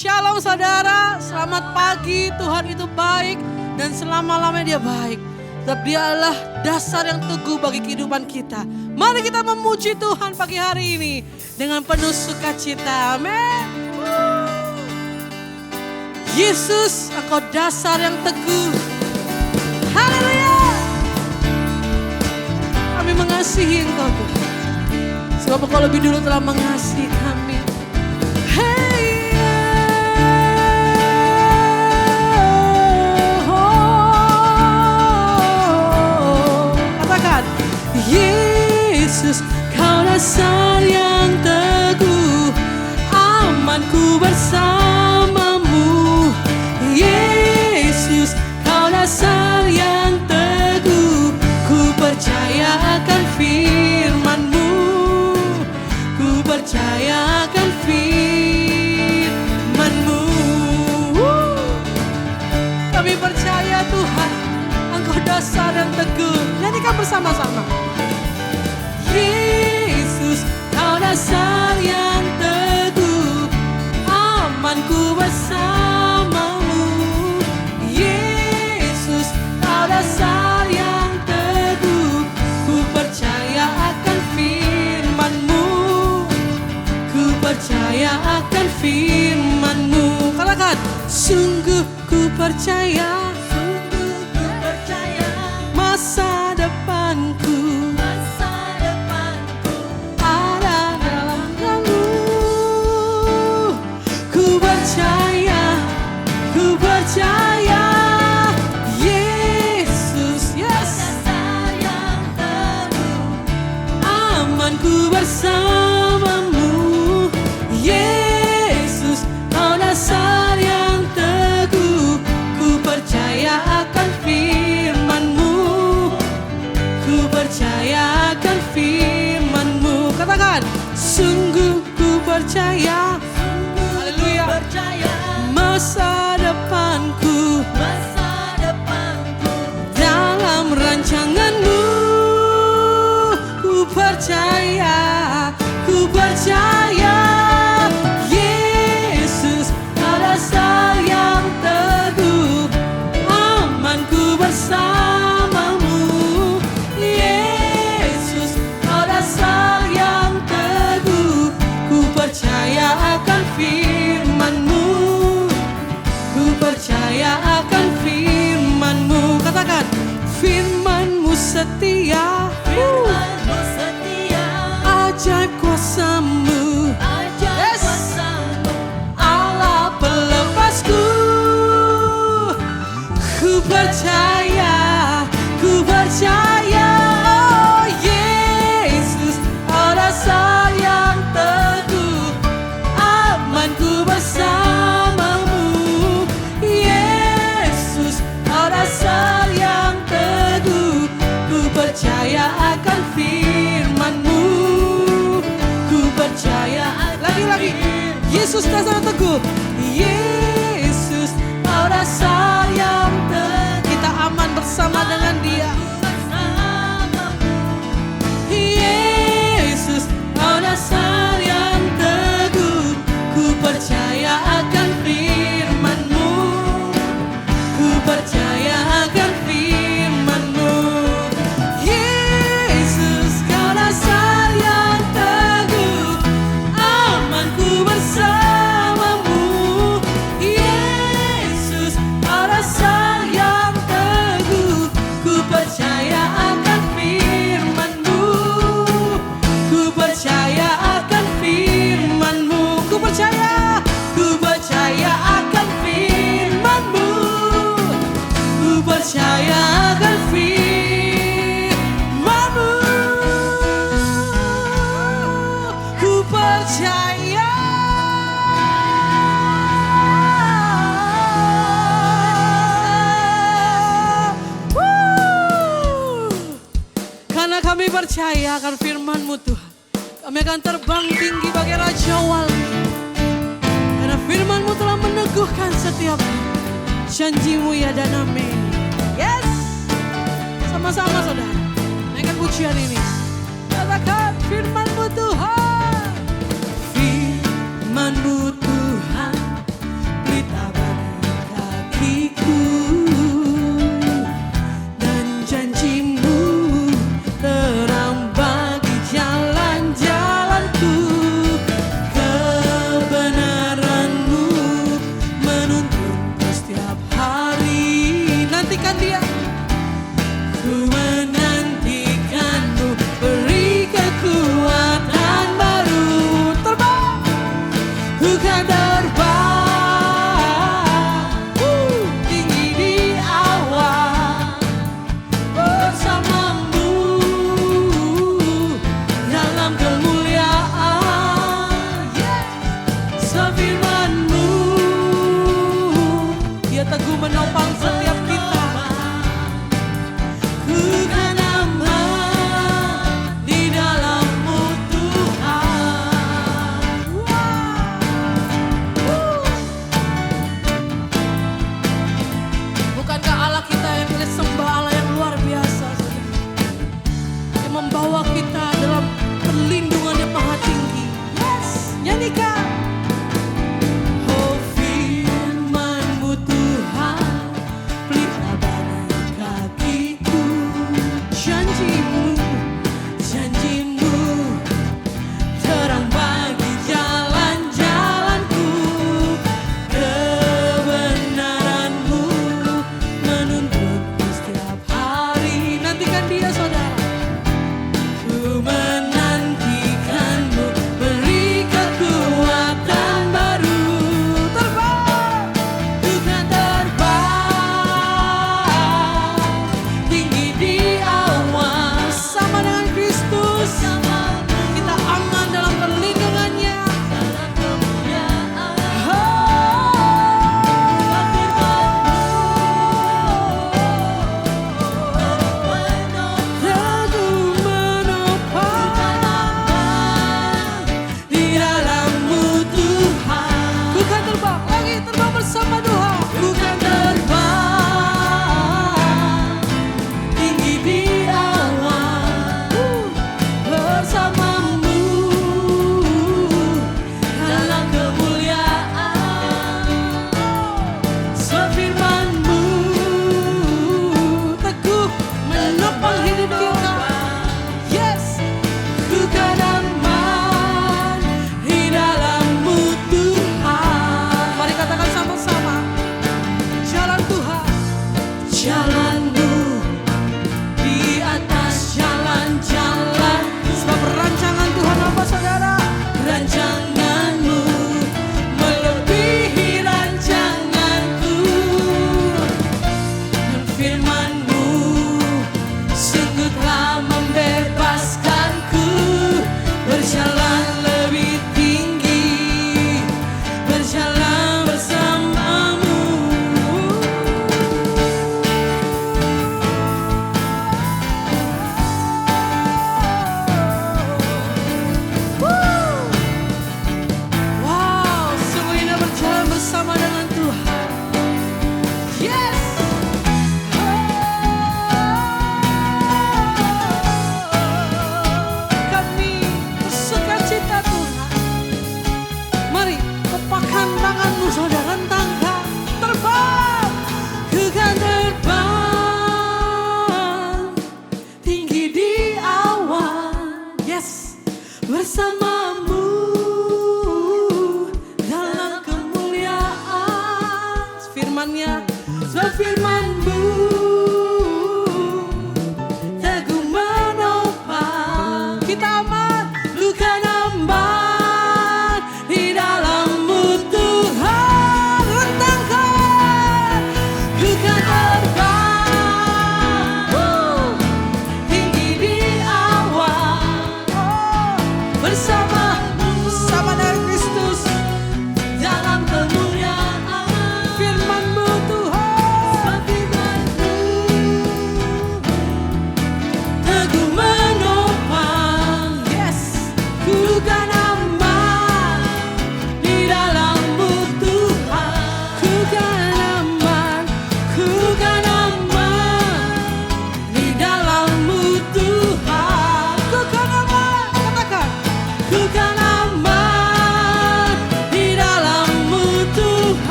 Shalom saudara, selamat pagi. Tuhan itu baik dan selama-lamanya dia baik. Sebab dia adalah dasar yang teguh bagi kehidupan kita. Mari kita memuji Tuhan pagi hari ini dengan penuh sukacita. Amin. Yesus, Engkau dasar yang teguh. Haleluya. Kami mengasihi Engkau Tuhan. Sebab Engkau lebih dulu telah mengasihi kami. Yesus, Kau dasar yang teguh, amanku bersamamu. Yesus, Kau dasar yang teguh, ku percaya akan firman-Mu, ku percaya akan firman-Mu. Kami percaya Tuhan, Engkau dasar yang teguh. Nyanyikan bersama-sama. Yesus, Kau dasar yang teguh, amanku bersamamu. Yesus, Kau dasar yang teguh, ku percaya akan firman-Mu, ku percaya akan firman-Mu. Katakan, sungguh ku percaya, masa depanku percaya. Yesus, yes, dasar yang teguh, amanku bersamamu. Yesus, Kau dasar yang teguh, ku percaya akan firman-Mu, ku percaya akan firman-Mu. Katakan, sungguh ku percaya, haleluya, masa depanku dalam rancangan-Mu. Ku percaya, ku percaya. Yesus, Kau dasar yang teguh, amanku bersamamu. Yesus, Kau dasar yang teguh, ku percaya akan firman-Mu, ku percaya akan firman-Mu. Katakan, firman-Mu setia, firman-Mu setia, ajaib kuasa-Mu, ajaib kuasa-Mu, Allah pelepasku. Ku percaya, ku percaya. Oh Yesus, Kau dasar yang teguh, amanku bersamamu. Yesus, Kau dasar yang teguh, ku percaya akan firman-Mu, ku percaya. Lagi-lagi, Yesus dasar yang teguh. Yesus, Kau dasar yang teguh, kita aman bersama dengan Dia. Yesus, Kau dasar yang teguh, ku percaya akan firman-Mu, ku percaya akan firman-Mu. Yesus, Kau dasar yang teguh, amanku bersamamu. Yesus, Kau dasar yang teguh, ku percaya akan firman-Mu, ku percaya akan firman-Mu. Ku percaya, ku percaya akan firman-Mu, ku percaya akan firman-Mu, ku percaya. Karena kami percaya akan firman-Mu Tuhan, kami akan terbang tinggi bagai Raja Wali. Karena firman-Mu telah meneguhkan setiap janji-Mu ya dan amin. Yes, sama-sama saudara, naikkan pujian ini. Katakan firman-Mu Tuhan, firman-Mu Tuhan,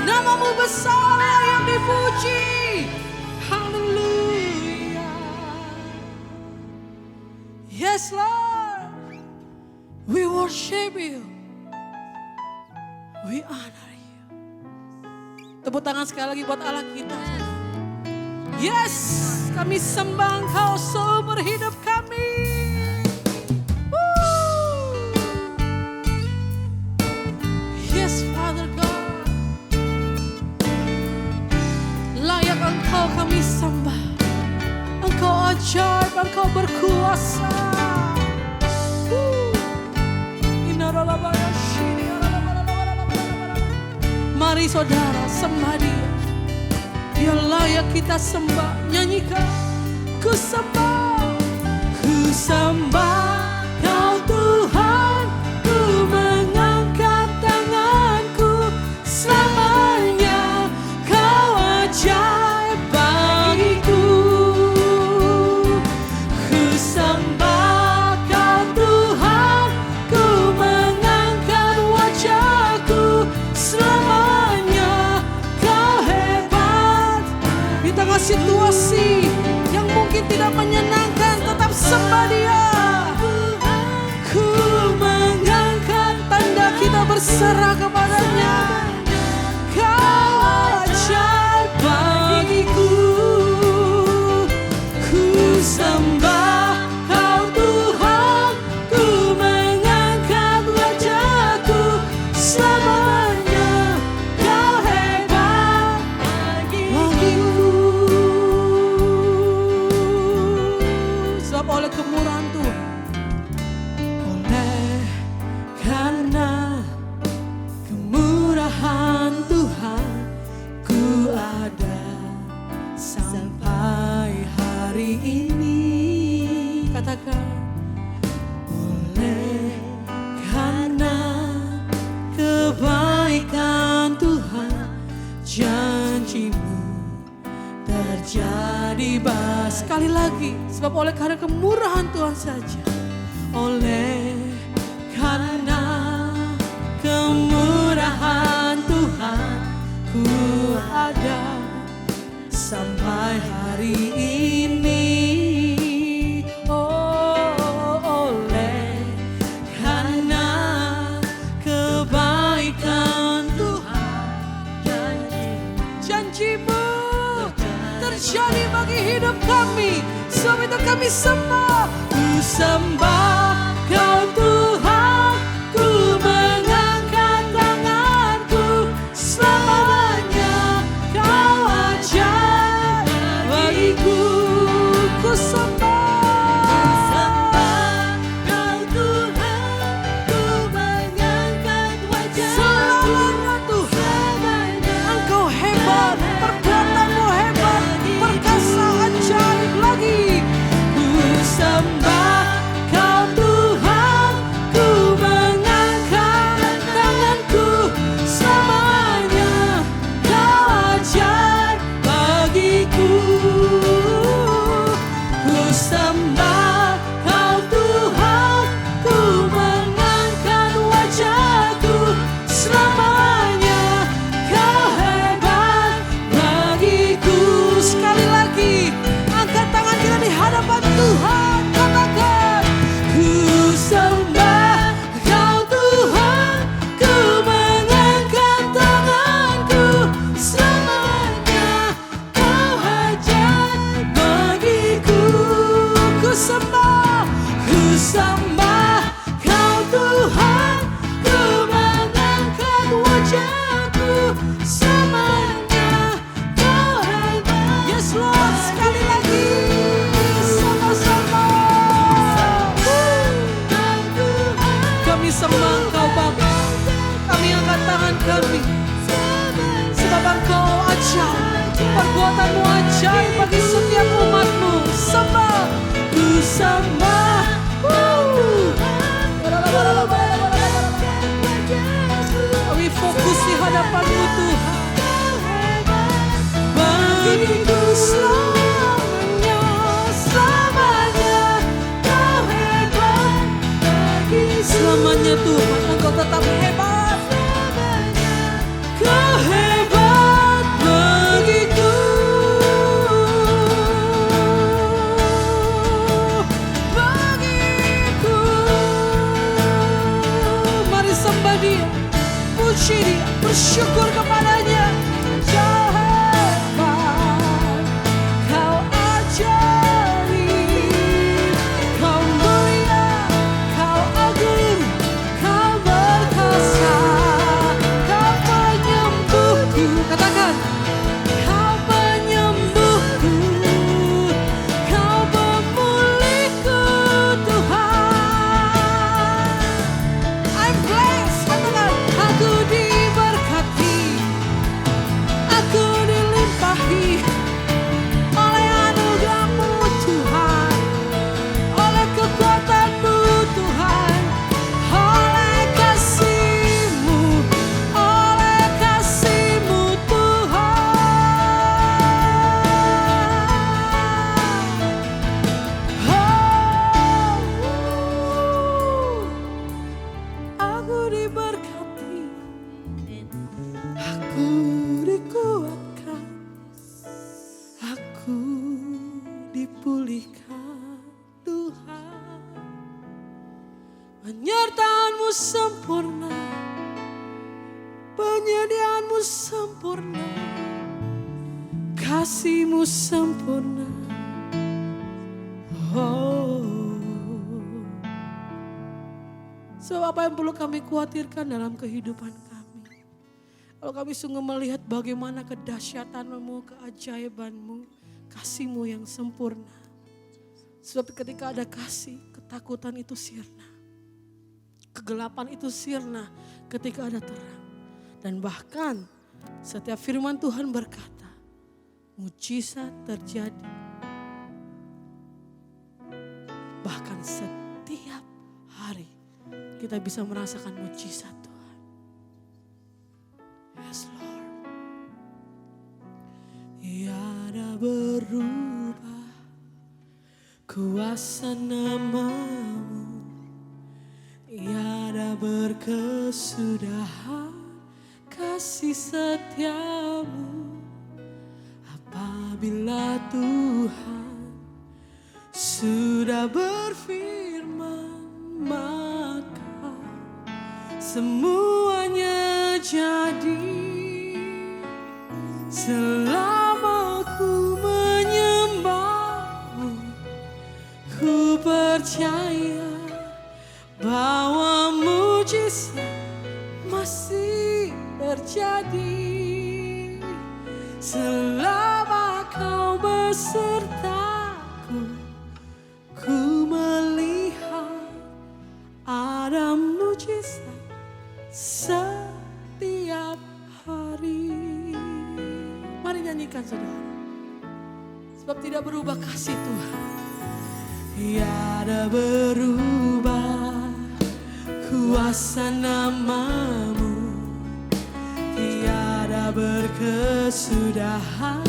Namamu besar yang dipuji. Haleluya. Yes Lord, we worship you, we honor you. Tepuk tangan sekali lagi buat Allah kita. Yes, kami sembah Engkau seumur hidup kami. Yes Father God, layak Engkau kami sembah. Engkau ajaib, Engkau berkuasa. Mari saudara sembah Dia. Dia layak kita sembah. Nyanyikan. Ku sembah, ku sembah Kau Tuhan. Ku mengangkat tanganku selamanya. Kau ajaib bagiku. Ku sembah Kau Tuhan. Ku mengangkat wajahku selamanya. Kau hebat. Di tengah situasi yang mungkin tidak menyenangkan, tetap sembah Dia. Ku mengangkat tanda kita berserah kepadanya. Kau ajaib bagiku. Ku sembah Kau Tuhan. Ku mengangkat wajahku selamanya. Kau hebat bagiku. Sebab oleh kemurahan Tuhan, oleh karena kemurahan Tuhan, ku ada sampai hari ini. Katakan, oleh karena kebaikan Tuhan, janji-Mu terjadi. Sekali lagi, sebab oleh karena kemurahan Tuhan saja. Oleh karena kemurahan Tuhan, ku ada sampai hari ini. Oh, oleh karena kebaikan Tuhan, janji-Mu terjadi bagi hidup kami. Sebab itu kami sembah. Ku sembah Kau Tuhan. Ku mengangkat tanganku selamanya. Kau ajaib bagiku. Ku sembah Kau Tuhan. Ku mengangkat wajahku Tuhan. Engkau hebat, perbuatan-Mu hebat, perkasa ajaib lagi. Ku sembah Kau Tuhan. Ku mengangkat tanganku selamanya. Kau ajaib bagiku. Ku sembah Kau Tuhan. Ku mengangkat wajahku selamanya. Kau hebat bagiku. Sekali lagi, angkat tangan kita di hadapan Tuhan. Katakan, ku sembah Kau Tuhan. Ku mengangkat tanganku selamanya. Kau ajaib bagiku. Ku sembah Kau Tuhan. Ku mengangkat wajahku selamanya. Kau hebat. Yes Lord, sekali lagi sama-sama. Kami sembah Engkau Bapa. Kami angkat tangan kami. Sebab Engkau ajaib, perbuatan-Mu ajaib bagi setiap umat-Mu. Sembah, ku sembah. Kami fokus di hadapan-Mu Tuhan. Bagiku selamanya, selamanya. Kau hebat bagi selamanya Tuhan. Engkau tetap hebat. Kau hebat. Katakan, Kau penyembuhku, Kau pemulihku Tuhan. I'm blessed. Katakan, aku diberkati, aku dilimpahi oleh anugerah-Mu Tuhan, oleh kekuatan-Mu Tuhan, oleh kasih-Mu, oleh kasih-Mu Tuhan. Aku diberkati, aku dikuatkan, aku dipulihkan Tuhan. Penyertaan-Mu sempurna, penyediaan-Mu sempurna, kasih-Mu sempurna. Oh. So apa yang perlu kami khawatirkan dalam kehidupan kami? Kalau kami sungguh melihat bagaimana kedahsyatan-Mu, keajaiban-Mu, kasih-Mu yang sempurna. Sebab ketika ada kasih, ketakutan itu sirna. Kegelapan itu sirna ketika ada terang. Dan bahkan setiap firman Tuhan berkata, mujizat terjadi. Bahkan setiap hari kita bisa merasakan mujizat Tuhan. Yes Lord. Tiada berubah kuasa nama-Mu, tiada berkesudahan kasih setia-Mu. Apabila Tuhan sudah berfirman, maka semuanya jadi. Selama ku menyembah-Mu, ku percaya bahwa mujizat masih terjadi. Selama Kau besertaku, ku melihat ada mujizat setiap hari. Mari nyanyikan saudara. Sebab tidak berubah kasih Tuhan. Tiada berubah kuasa nama-Mu, tiada berkesudahan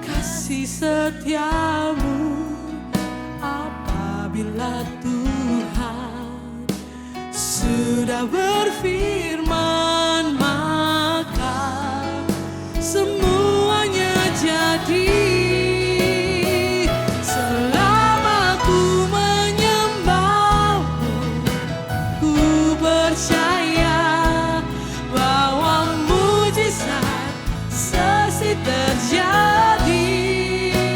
kasih setia-Mu. Apabila Tuhan sudah berfirman, maka semuanya jadi. Selama ku menyembah-Mu, ku percaya bahwa mujizat pasti terjadi.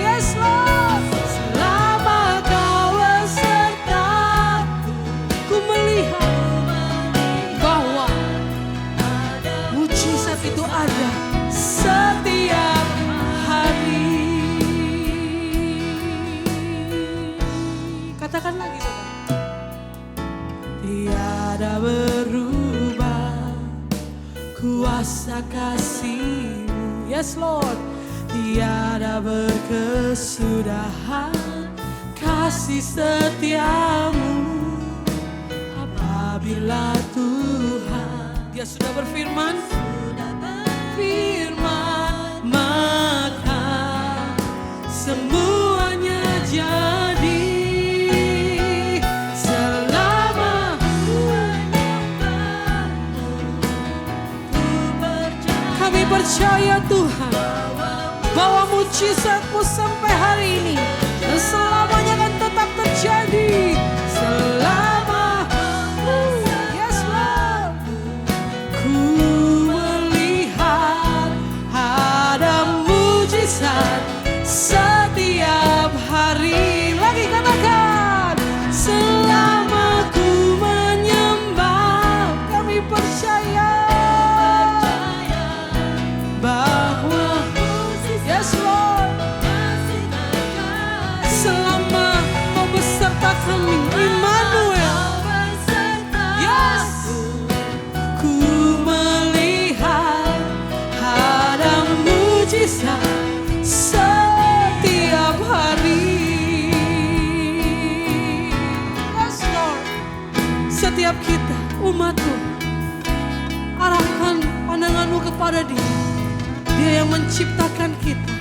Yes Lord. Selama Kau besertaku, ku melihat bahwa mujizat itu ada setiap hari. Katakan lagi saudara. Tiada berubah kuasa kasih-Mu. Yes Lord. Tiada berkesudahan kasih setia-Mu. Apabila Tuhan Dia sudah berfirman, maka semuanya jadi. Selama kami percaya Tuhan bahwa mujizat-Mu sampai hari ini dan selamanya akan tetap terjadi. Selama yes Lord, ku melihat ada mujizat setiap hari. Lagi katakan, selama ku menyembah, kami percaya bahwa yes Lord, selama kau beserta kami, Immanuel. Yes, ku melihat ada mujizat setiap hari. Yes Lord, setiap kita umat-Mu, arahkan pandangan-Mu kepada Dia. Dia yang menciptakan kita.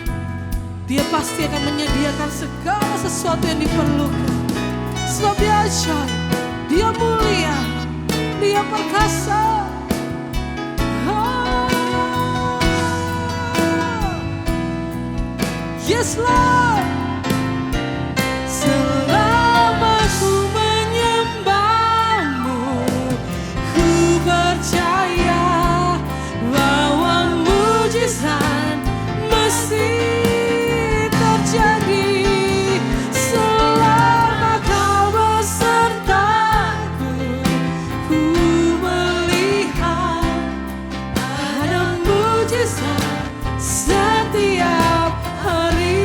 Dia pasti akan menyediakan segala sesuatu yang diperlukan. Sebab Dia ajaib, Dia mulia, Dia perkasa. Yes Lord, selama ku menyembah-Mu, ku percaya bahwa mujizat mesti terjadi. Selama Kau besertaku, ku melihat ada mujizat setiap hari.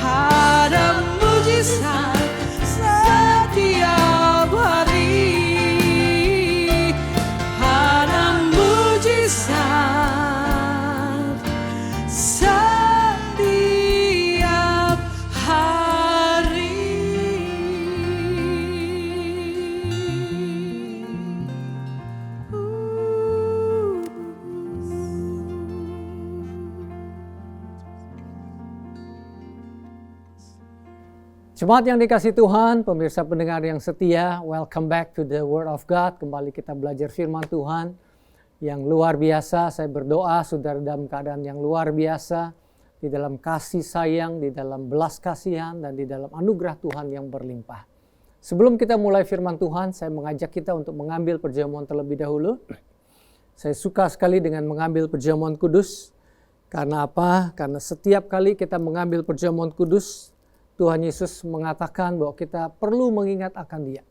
Ada mujizat setiap hari. Ada mujizat setiap hari. Jemaat yang dikasihi Tuhan, pemirsa pendengar yang setia, welcome back to the Word of God. Kembali kita belajar firman Tuhan yang luar biasa. Saya berdoa saudara dalam keadaan yang luar biasa, di dalam kasih sayang, di dalam belas kasihan, dan di dalam anugerah Tuhan yang berlimpah. Sebelum kita mulai firman Tuhan, saya mengajak kita untuk mengambil perjamuan terlebih dahulu. Saya suka sekali dengan mengambil perjamuan kudus. Karena apa? Karena setiap kali kita mengambil perjamuan kudus, Tuhan Yesus mengatakan bahwa kita perlu mengingat akan Dia.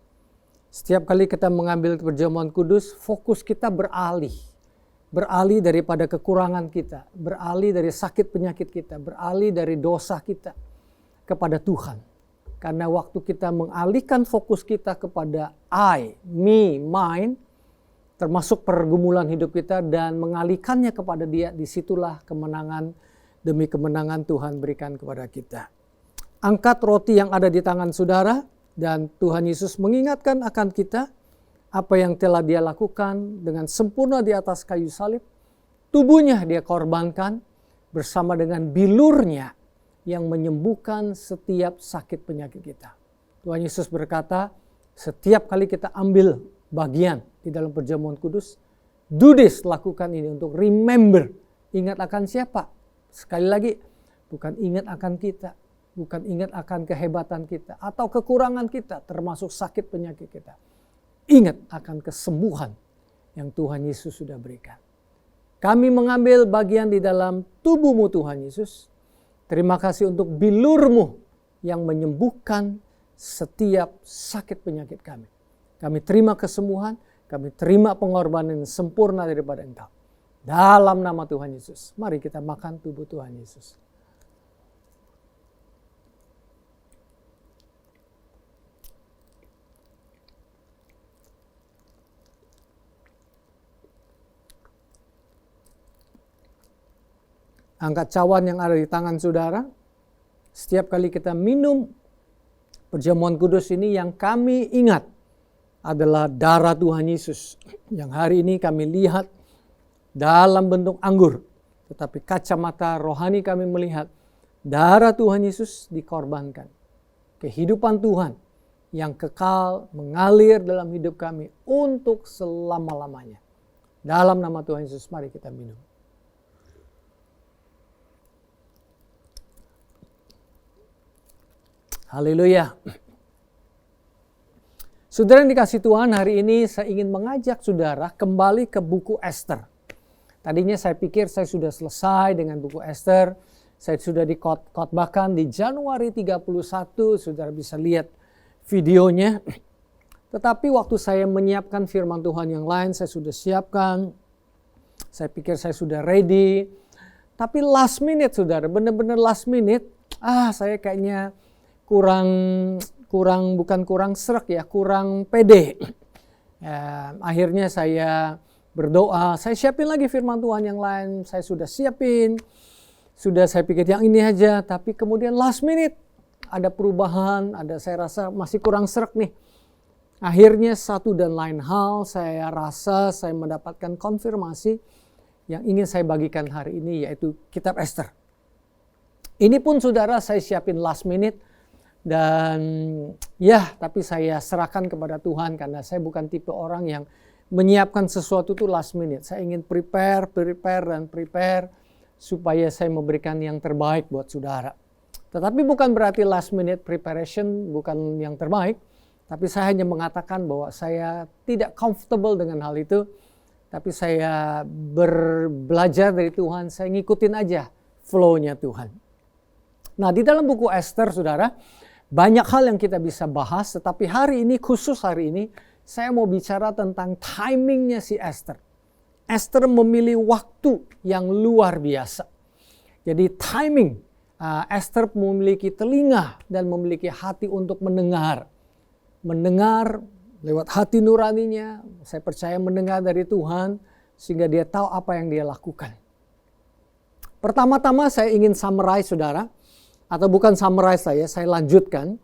Setiap kali kita mengambil perjamuan kudus, fokus kita beralih. Beralih daripada kekurangan kita, beralih dari sakit penyakit kita, beralih dari dosa kita kepada Tuhan. Karena waktu kita mengalihkan fokus kita kepada I, me, mine, termasuk pergumulan hidup kita, dan mengalihkannya kepada Dia, disitulah kemenangan demi kemenangan Tuhan berikan kepada kita. Angkat roti yang ada di tangan saudara, dan Tuhan Yesus mengingatkan akan kita apa yang telah Dia lakukan dengan sempurna di atas kayu salib. Tubuhnya Dia korbankan bersama dengan bilurnya yang menyembuhkan setiap sakit penyakit kita. Tuhan Yesus berkata, setiap kali kita ambil bagian di dalam perjamuan kudus, do this, lakukan ini untuk remember. Ingat akan siapa? Sekali lagi, bukan ingat akan kita. Bukan ingat akan kehebatan kita atau kekurangan kita, termasuk sakit penyakit kita. Ingat akan kesembuhan yang Tuhan Yesus sudah berikan. Kami mengambil bagian di dalam tubuh-Mu Tuhan Yesus. Terima kasih untuk bilur-Mu yang menyembuhkan setiap sakit penyakit kami. Kami terima kesembuhan, kami terima pengorbanan yang sempurna daripada Engkau. Dalam nama Tuhan Yesus, mari kita makan tubuh Tuhan Yesus. Angkat cawan yang ada di tangan saudara. Setiap kali kita minum perjamuan kudus ini, yang kami ingat adalah darah Tuhan Yesus. Yang hari ini kami lihat dalam bentuk anggur. Tetapi kacamata rohani kami melihat darah Tuhan Yesus dikorbankan. Kehidupan Tuhan yang kekal mengalir dalam hidup kami untuk selama-lamanya. Dalam nama Tuhan Yesus, mari kita minum. Haleluya. Saudara yang dikasih Tuhan, hari ini saya ingin mengajak saudara kembali ke buku Esther. Tadinya saya pikir saya sudah selesai dengan buku Esther. Saya sudah dikotbahkan di Januari 31, saudara bisa lihat videonya. Tetapi waktu saya menyiapkan firman Tuhan yang lain, saya sudah siapkan Saya pikir saya sudah ready. Tapi last minute saudara, benar-benar last minute. Saya kayaknya bukan kurang sreg ya, kurang pede. Akhirnya saya berdoa, saya siapin lagi firman Tuhan yang lain, saya sudah siapin, sudah saya pikir yang ini aja, tapi kemudian last minute ada perubahan, saya rasa masih kurang sreg nih. Akhirnya satu dan lain hal saya rasa saya mendapatkan konfirmasi yang ingin saya bagikan hari ini, yaitu kitab Ester. Ini pun saudara saya siapin last minute, dan tapi saya serahkan kepada Tuhan karena saya bukan tipe orang yang menyiapkan sesuatu itu last minute. Saya ingin prepare supaya saya memberikan yang terbaik buat saudara. Tetapi bukan berarti last minute preparation bukan yang terbaik, tapi saya hanya mengatakan bahwa saya tidak comfortable dengan hal itu, tapi saya belajar dari Tuhan, saya ngikutin aja flow-nya Tuhan. Nah, di dalam buku Ester saudara, banyak hal yang kita bisa bahas, tetapi khusus hari ini, saya mau bicara tentang timingnya si Ester. Ester memilih waktu yang luar biasa. Jadi timing, Ester memiliki telinga dan memiliki hati untuk mendengar. Mendengar lewat hati nuraninya, saya percaya mendengar dari Tuhan, sehingga dia tahu apa yang dia lakukan. Pertama-tama saya ingin summarize saudara, atau bukan summarize saya lanjutkan.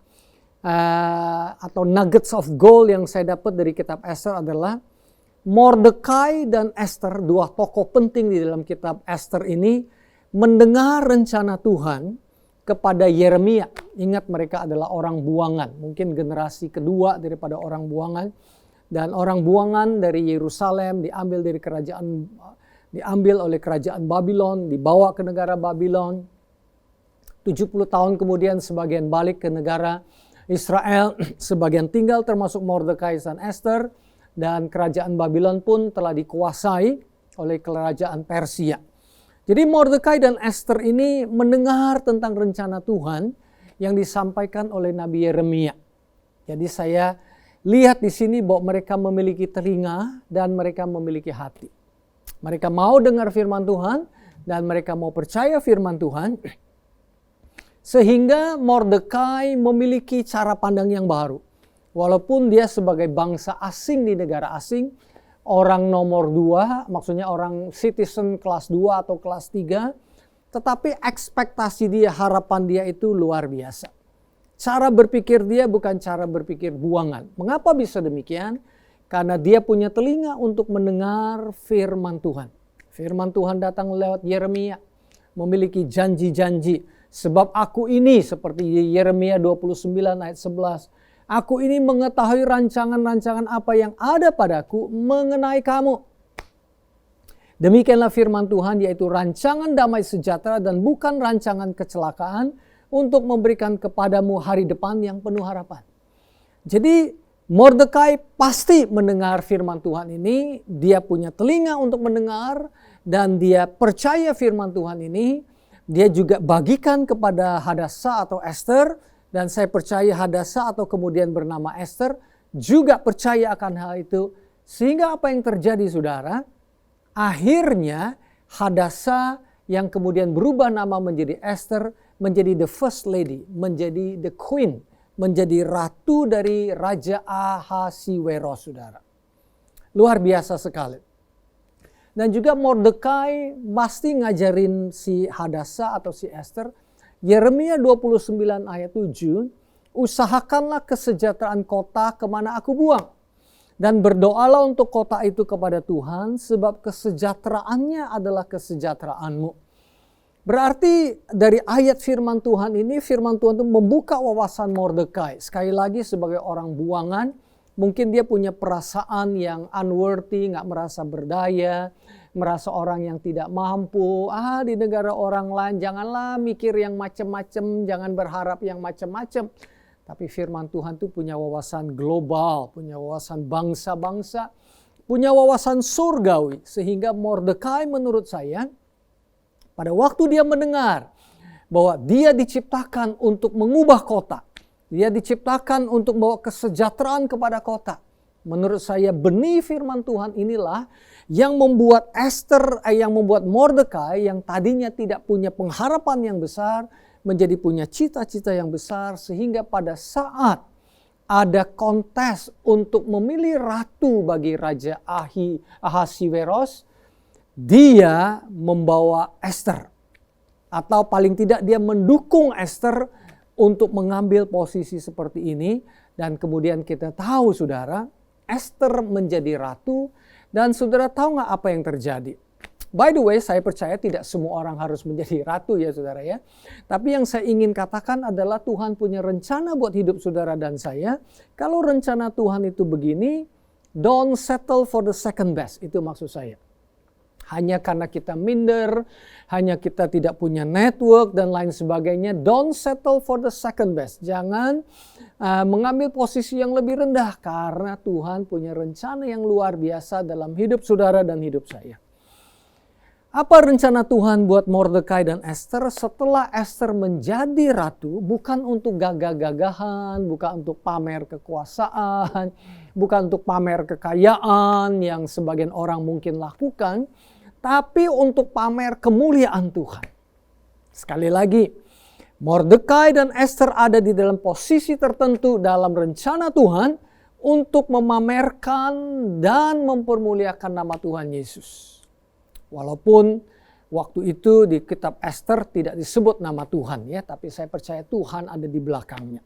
Atau nuggets of gold yang saya dapat dari kitab Ester adalah Mordekai dan Ester, dua tokoh penting di dalam kitab Ester ini, mendengar rencana Tuhan kepada Yeremia. Ingat mereka adalah orang buangan, mungkin generasi kedua daripada orang buangan. Dan orang buangan dari Yerusalem diambil oleh kerajaan Babylon, dibawa ke negara Babylon. 70 tahun kemudian sebagian balik ke negara Israel, sebagian tinggal termasuk Mordekai dan Ester, dan kerajaan Babylon pun telah dikuasai oleh kerajaan Persia. Jadi Mordekai dan Ester ini mendengar tentang rencana Tuhan yang disampaikan oleh Nabi Yeremia. Jadi saya lihat di sini bahwa mereka memiliki telinga dan mereka memiliki hati. Mereka mau dengar firman Tuhan dan mereka mau percaya firman Tuhan. Sehingga Mordekai memiliki cara pandang yang baru. Walaupun dia sebagai bangsa asing di negara asing, orang nomor 2, maksudnya orang citizen kelas 2 atau kelas 3, tetapi ekspektasi dia, harapan dia itu luar biasa. Cara berpikir dia bukan cara berpikir buangan. Mengapa bisa demikian? Karena dia punya telinga untuk mendengar firman Tuhan. Firman Tuhan datang lewat Yeremia, memiliki janji-janji. Sebab aku ini, seperti Yeremia 29 ayat 11, aku ini mengetahui rancangan-rancangan apa yang ada padaku mengenai kamu. Demikianlah firman Tuhan, yaitu rancangan damai sejahtera dan bukan rancangan kecelakaan, untuk memberikan kepadamu hari depan yang penuh harapan. Jadi Mordekai pasti mendengar firman Tuhan ini, dia punya telinga untuk mendengar, dan dia percaya firman Tuhan ini. Dia juga bagikan kepada Hadasa atau Ester, dan saya percaya Hadasa atau kemudian bernama Ester juga percaya akan hal itu. Sehingga apa yang terjadi saudara? Akhirnya Hadasa yang kemudian berubah nama menjadi Ester, menjadi the first lady, menjadi the queen, menjadi ratu dari Raja Ahasiweros saudara. Luar biasa sekali. Dan juga Mordekai pasti ngajarin si Hadasa atau si Ester. Yeremia 29 ayat 7. Usahakanlah kesejahteraan kota kemana aku buang. Dan berdoalah untuk kota itu kepada Tuhan. Sebab kesejahteraannya adalah kesejahteraanmu. Berarti dari ayat firman Tuhan ini, firman Tuhan itu membuka wawasan Mordekai. Sekali lagi sebagai orang buangan. Mungkin dia punya perasaan yang unworthy, gak merasa berdaya, merasa orang yang tidak mampu. Di negara orang lain janganlah mikir yang macam-macam, jangan berharap yang macam-macam. Tapi firman Tuhan itu punya wawasan global, punya wawasan bangsa-bangsa, punya wawasan surgawi. Sehingga Mordekai menurut saya, pada waktu dia mendengar bahwa dia diciptakan untuk mengubah kota, dia diciptakan untuk membawa kesejahteraan kepada kota. Menurut saya benih firman Tuhan inilah yang membuat yang membuat Mordekai yang tadinya tidak punya pengharapan yang besar menjadi punya cita-cita yang besar, sehingga pada saat ada kontes untuk memilih ratu bagi Raja Ahasiweros, dia membawa Ester, atau paling tidak dia mendukung Ester untuk mengambil posisi seperti ini. Dan kemudian kita tahu saudara, Ester menjadi ratu. Dan saudara tahu nggak apa yang terjadi? By the way, saya percaya tidak semua orang harus menjadi ratu ya saudara ya. Tapi yang saya ingin katakan adalah Tuhan punya rencana buat hidup saudara dan saya. Kalau rencana Tuhan itu begini, don't settle for the second best. Itu maksud saya. Hanya karena kita minder, hanya kita tidak punya network dan lain sebagainya, don't settle for the second best. Jangan mengambil posisi yang lebih rendah, karena Tuhan punya rencana yang luar biasa dalam hidup saudara dan hidup saya. Apa rencana Tuhan buat Mordekai dan Ester setelah Ester menjadi ratu? Bukan untuk gagah-gagahan, bukan untuk pamer kekuasaan, bukan untuk pamer kekayaan yang sebagian orang mungkin lakukan, tapi untuk pamer kemuliaan Tuhan. Sekali lagi, Mordekai dan Ester ada di dalam posisi tertentu dalam rencana Tuhan untuk memamerkan dan mempermuliakan nama Tuhan Yesus. Walaupun waktu itu di kitab Ester tidak disebut nama Tuhan ya, tapi saya percaya Tuhan ada di belakangnya.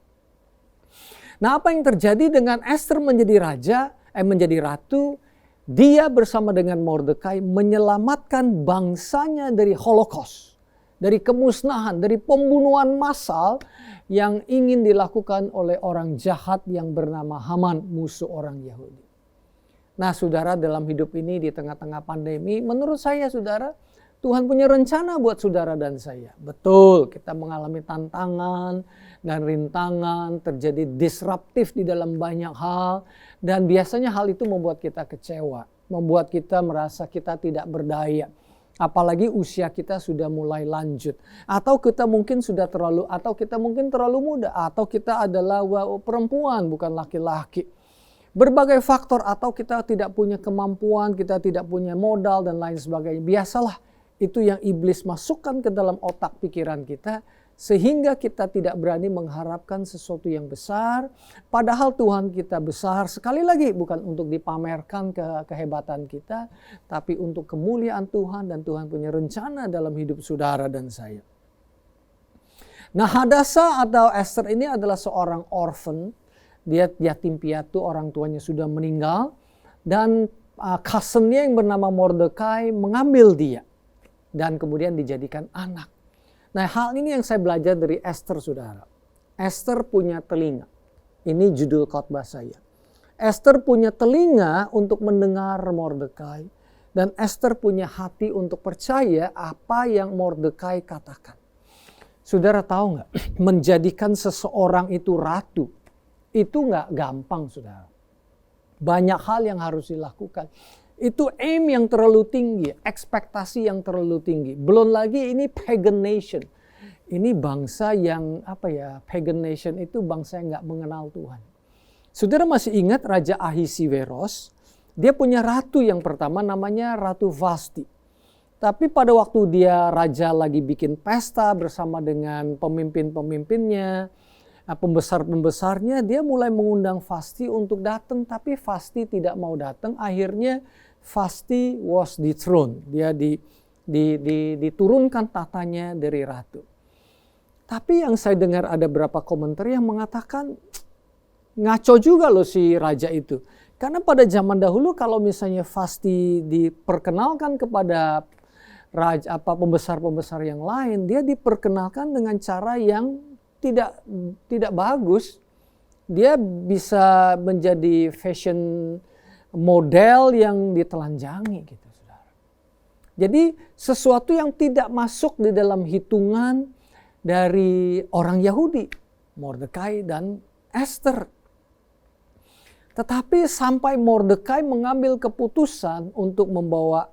Nah, apa yang terjadi dengan Ester menjadi ratu? Dia bersama dengan Mordekai menyelamatkan bangsanya dari Holocaust, dari kemusnahan, dari pembunuhan massal yang ingin dilakukan oleh orang jahat yang bernama Haman, musuh orang Yahudi. Nah saudara, dalam hidup ini di tengah-tengah pandemi, menurut saya saudara, Tuhan punya rencana buat saudara dan saya. Betul, kita mengalami tantangan dan rintangan, terjadi disruptif di dalam banyak hal. Dan biasanya hal itu membuat kita kecewa, membuat kita merasa kita tidak berdaya. Apalagi usia kita sudah mulai lanjut. Atau kita mungkin terlalu muda. Atau kita adalah perempuan, bukan laki-laki. Berbagai faktor, atau kita tidak punya kemampuan, kita tidak punya modal dan lain sebagainya. Biasalah itu yang iblis masukkan ke dalam otak pikiran kita, sehingga kita tidak berani mengharapkan sesuatu yang besar. Padahal Tuhan kita besar, sekali lagi bukan untuk dipamerkan kehebatan kita, tapi untuk kemuliaan Tuhan, dan Tuhan punya rencana dalam hidup saudara dan saya. Nah, Hadasa atau Ester ini adalah seorang orphan. Dia yatim piatu, orang tuanya sudah meninggal, dan cousinnya yang bernama Mordekai mengambil dia dan kemudian dijadikan anak. Nah, hal ini yang saya belajar dari Ester saudara. Ester punya telinga. Ini judul khotbah saya. Ester punya telinga untuk mendengar Mordekai, dan Ester punya hati untuk percaya apa yang Mordekai katakan. Saudara tahu nggak, menjadikan seseorang itu ratu itu nggak gampang saudara. Banyak hal yang harus dilakukan. Itu aim yang terlalu tinggi, ekspektasi yang terlalu tinggi. Belum lagi ini pagan nation. Ini bangsa yang pagan nation itu bangsa yang nggak mengenal Tuhan. Saudara masih ingat Raja Ahasiweros? Dia punya ratu yang pertama namanya Ratu Vasti. Tapi pada waktu dia raja lagi bikin pesta bersama dengan pemimpin-pemimpinnya, pembesar-pembesarnya, dia mulai mengundang Vasti untuk datang, tapi Vasti tidak mau datang. Akhirnya Vasti was dethroned. Dia diturunkan tatanya dari ratu. Tapi yang saya dengar ada beberapa komentar yang mengatakan ngaco juga loh si raja itu. Karena pada zaman dahulu kalau misalnya Vasti diperkenalkan kepada pembesar-pembesar yang lain, dia diperkenalkan dengan cara yang tidak bagus. Dia bisa menjadi fashion model yang ditelanjangi gitu saudara. Jadi sesuatu yang tidak masuk di dalam hitungan dari orang Yahudi, Mordekai dan Ester. Tetapi sampai Mordekai mengambil keputusan untuk membawa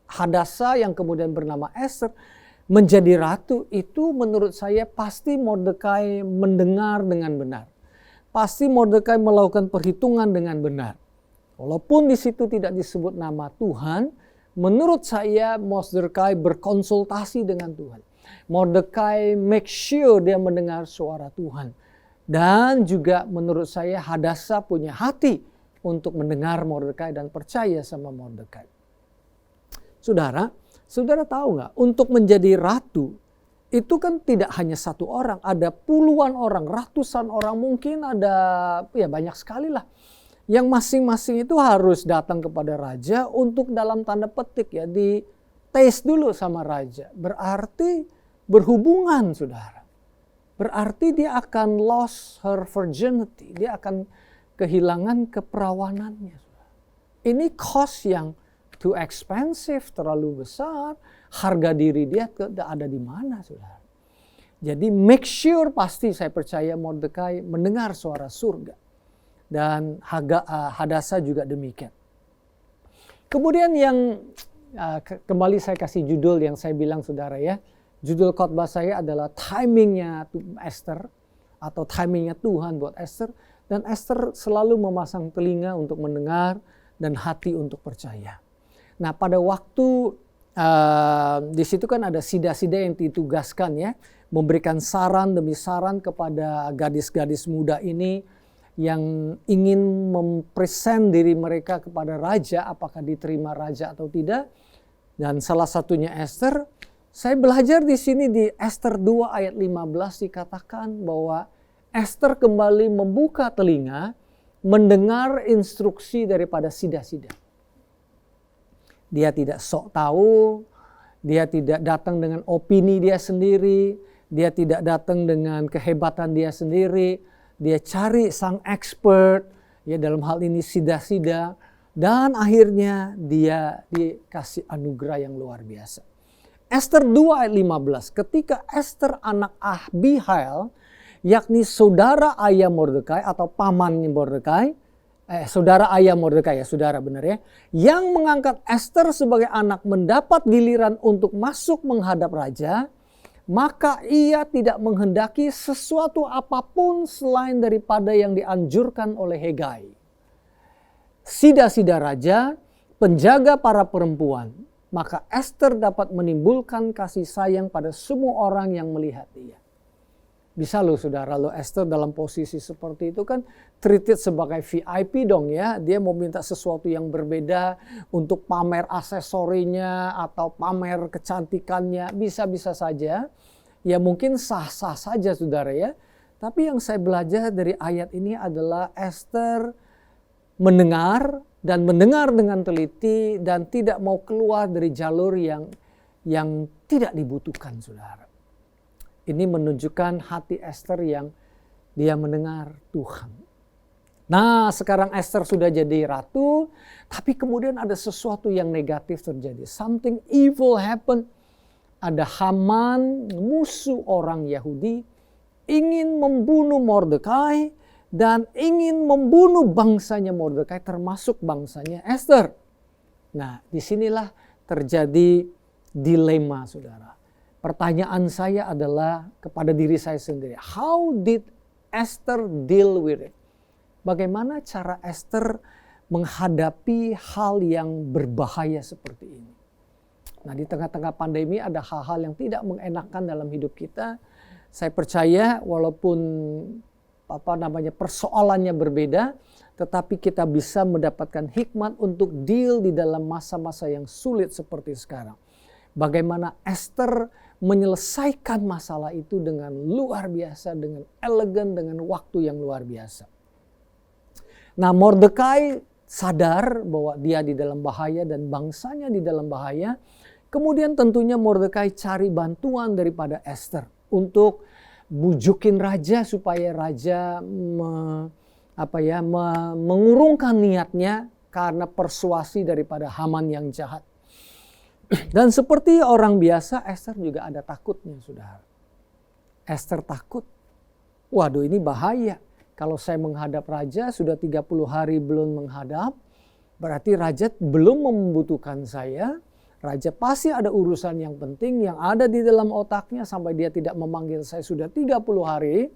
Hadasa yang kemudian bernama Ester menjadi ratu, itu menurut saya pasti Mordekai mendengar dengan benar. Pasti Mordekai melakukan perhitungan dengan benar. Walaupun di situ tidak disebut nama Tuhan, menurut saya Mordekai berkonsultasi dengan Tuhan. Mordekai make sure dia mendengar suara Tuhan. Dan juga menurut saya Hadasa punya hati untuk mendengar Mordekai dan percaya sama Mordekai. Saudara tahu nggak? Untuk menjadi ratu itu kan tidak hanya satu orang, ada puluhan orang, ratusan orang, mungkin ada ya banyak sekali lah. Yang masing-masing itu harus datang kepada raja untuk dalam tanda petik ya di taste dulu sama raja. Berarti berhubungan, saudara. Berarti dia akan lost her virginity, dia akan kehilangan keperawanannya. Ini cost yang too expensive, terlalu besar. Harga diri dia ada di mana, saudara? Jadi make sure pasti saya percaya Mordekai mendengar suara surga. Dan Hadasa juga demikian. Kemudian yang kembali saya kasih judul yang saya bilang, saudara ya. Judul khotbah saya adalah timingnya Esther atau timingnya Tuhan buat Esther. Dan Esther selalu memasang telinga untuk mendengar dan hati untuk percaya. Nah, pada waktu di situ kan ada sida-sida yang ditugaskan ya, memberikan saran demi saran kepada gadis-gadis muda ini yang ingin mempresent diri mereka kepada raja, apakah diterima raja atau tidak. Dan salah satunya Esther. Saya belajar di sini di Esther 2 ayat 15 dikatakan bahwa Esther kembali membuka telinga mendengar instruksi daripada sida-sida. Dia tidak sok tahu, dia tidak datang dengan opini dia sendiri, dia tidak datang dengan kehebatan dia sendiri. Dia cari sang expert, ya dalam hal ini sida-sida, dan akhirnya dia dikasih anugerah yang luar biasa. Esther 2 ayat 15, ketika Esther anak Abihail, yakni saudara ayah Mordekai atau pamannya Mordekai, saudara ayah Mordekai ya, saudara benar ya, yang mengangkat Esther sebagai anak mendapat giliran untuk masuk menghadap raja, maka ia tidak menghendaki sesuatu apapun selain daripada yang dianjurkan oleh Hegai, sida-sida raja, penjaga para perempuan. Maka Esther dapat menimbulkan kasih sayang pada semua orang yang melihat dia. Bisa loh saudara, lo Esther dalam posisi seperti itu kan treated sebagai VIP dong ya. Dia mau minta sesuatu yang berbeda untuk pamer aksesorinya atau pamer kecantikannya. Bisa-bisa saja. Ya mungkin sah-sah saja saudara ya. Tapi yang saya belajar dari ayat ini adalah Esther mendengar dan mendengar dengan teliti dan tidak mau keluar dari jalur yang tidak dibutuhkan saudara. Ini menunjukkan hati Esther yang dia mendengar Tuhan. Nah, sekarang Esther sudah jadi ratu, tapi kemudian ada sesuatu yang negatif terjadi. Something evil happen. Ada Haman, musuh orang Yahudi, ingin membunuh Mordekai dan ingin membunuh bangsanya Mordekai, termasuk bangsanya Esther. Nah, disinilah terjadi dilema, saudara. Pertanyaan saya adalah kepada diri saya sendiri. How did Esther deal with it? Bagaimana cara Esther menghadapi hal yang berbahaya seperti ini? Nah, di tengah-tengah pandemi ada hal-hal yang tidak mengenakan dalam hidup kita. Saya percaya walaupun persoalannya berbeda, tetapi kita bisa mendapatkan hikmat untuk deal di dalam masa-masa yang sulit seperti sekarang. Bagaimana Esther menyelesaikan masalah itu dengan luar biasa, dengan elegan, dengan waktu yang luar biasa. Nah, Mordekai sadar bahwa dia di dalam bahaya dan bangsanya di dalam bahaya. Kemudian tentunya Mordekai cari bantuan daripada Esther untuk bujukin raja supaya raja mengurungkan niatnya karena persuasi daripada Haman yang jahat. Dan seperti orang biasa, Esther juga ada takutnya, saudara. Esther takut. Waduh, ini bahaya. Kalau saya menghadap raja, sudah 30 hari belum menghadap, berarti raja belum membutuhkan saya. Raja pasti ada urusan yang penting yang ada di dalam otaknya sampai dia tidak memanggil saya sudah 30 hari.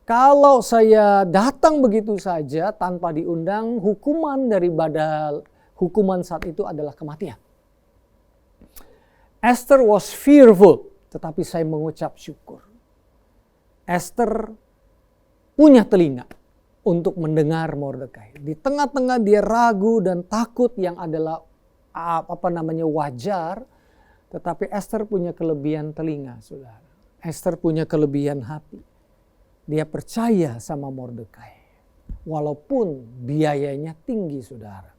Kalau saya datang begitu saja tanpa diundang, hukuman daripada hukuman saat itu adalah kematian. Esther was fearful, tetapi saya mengucap syukur. Esther punya telinga untuk mendengar Mordekai. Di tengah-tengah dia ragu dan takut yang adalah wajar, tetapi Esther punya kelebihan telinga, saudara. Esther punya kelebihan hati. Dia percaya sama Mordekai. Walaupun biayanya tinggi, saudara.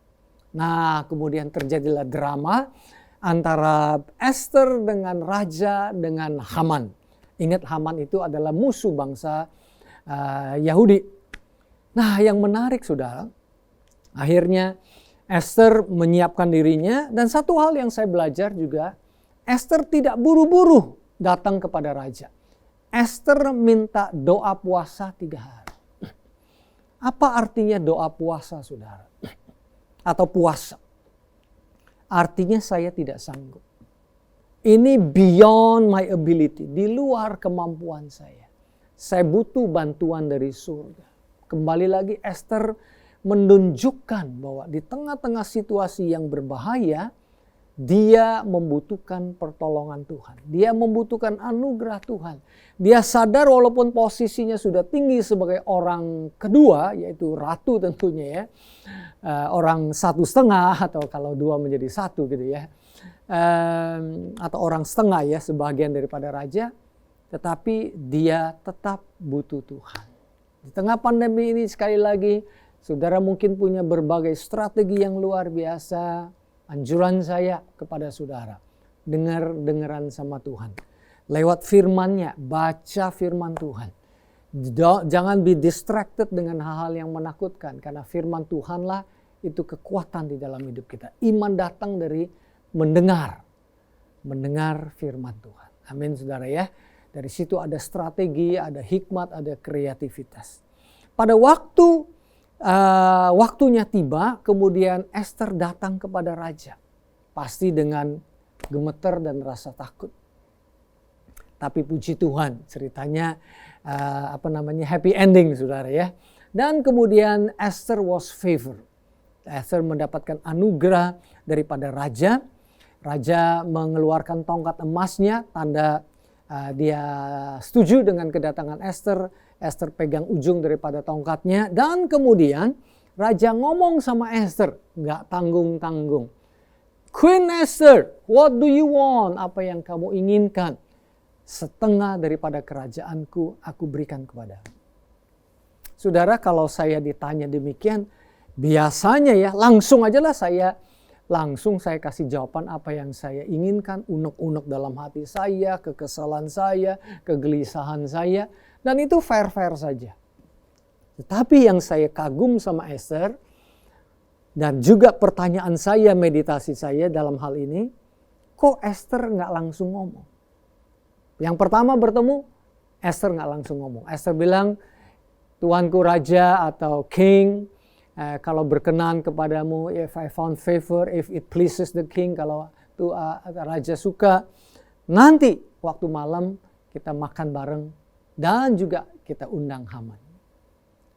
Nah, kemudian terjadilah drama antara Esther dengan raja dengan Haman. Ingat, Haman itu adalah musuh bangsa Yahudi. Nah, yang menarik, saudara, akhirnya Esther menyiapkan dirinya. Dan satu hal yang saya belajar juga, Esther tidak buru-buru datang kepada raja. Esther minta doa puasa 3 hari. Apa artinya doa puasa, saudara? Atau puasa? Artinya saya tidak sanggup. Ini beyond my ability, di luar kemampuan saya. Saya butuh bantuan dari surga. Kembali lagi Esther menunjukkan bahwa di tengah-tengah situasi yang berbahaya, dia membutuhkan pertolongan Tuhan. Dia membutuhkan anugerah Tuhan. Dia sadar walaupun posisinya sudah tinggi sebagai orang kedua, yaitu ratu tentunya ya. Orang 1/2 atau kalau 2 menjadi 1 gitu ya. Atau orang setengah ya, sebagian daripada raja. Tetapi dia tetap butuh Tuhan. Di tengah pandemi ini sekali lagi, saudara mungkin punya berbagai strategi yang luar biasa. Anjuran saya kepada saudara, dengeran sama Tuhan. Lewat firman-Nya, baca firman Tuhan. Jangan be distracted dengan hal-hal yang menakutkan. Karena firman Tuhanlah itu kekuatan di dalam hidup kita. Iman datang dari mendengar firman Tuhan. Amin, saudara ya. Dari situ ada strategi, ada hikmat, ada kreativitas. Pada waktunya tiba, kemudian Esther datang kepada raja. Pasti dengan gemeter dan rasa takut. Tapi puji Tuhan, ceritanya happy ending, saudara ya. Dan kemudian Esther was favored. Esther mendapatkan anugerah daripada raja. Raja mengeluarkan tongkat emasnya, tanda dia setuju dengan kedatangan Esther. Esther pegang ujung daripada tongkatnya. Dan kemudian raja ngomong sama Esther. Gak tanggung-tanggung. Queen Esther, what do you want? Apa yang kamu inginkan? Setengah daripada kerajaanku aku berikan kepadamu. Saudara, kalau saya ditanya demikian, biasanya ya langsung ajalah saya kasih jawaban apa yang saya inginkan, unek-unek dalam hati saya, kekesalan saya, kegelisahan saya. Dan itu fair-fair saja. Tetapi yang saya kagum sama Esther, dan juga pertanyaan saya, meditasi saya dalam hal ini, kok Esther nggak langsung ngomong? Yang pertama bertemu, Esther nggak langsung ngomong. Esther bilang, Tuanku Raja atau King, kalau berkenan kepadamu, if I found favor, if it pleases the king, kalau Raja suka, nanti waktu malam kita makan bareng. Dan juga kita undang Haman.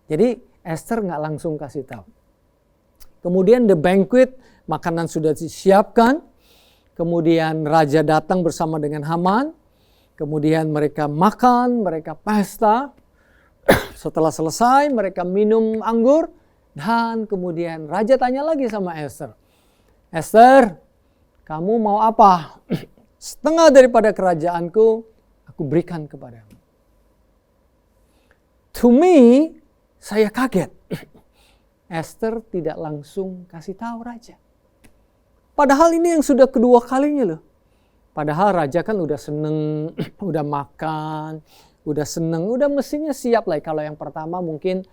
Jadi Esther nggak langsung kasih tahu. Kemudian the banquet, makanan sudah disiapkan. Kemudian raja datang bersama dengan Haman. Kemudian mereka makan, mereka pesta. Setelah selesai mereka minum anggur. Dan kemudian raja tanya lagi sama Esther. Esther, kamu mau apa? Setengah daripada kerajaanku aku berikan kepadamu. To me, saya kaget. Esther tidak langsung kasih tahu raja. Padahal ini yang sudah kedua kalinya loh. Padahal raja kan udah seneng, udah makan, udah seneng, udah mestinya siap lah. Kalau yang pertama mungkin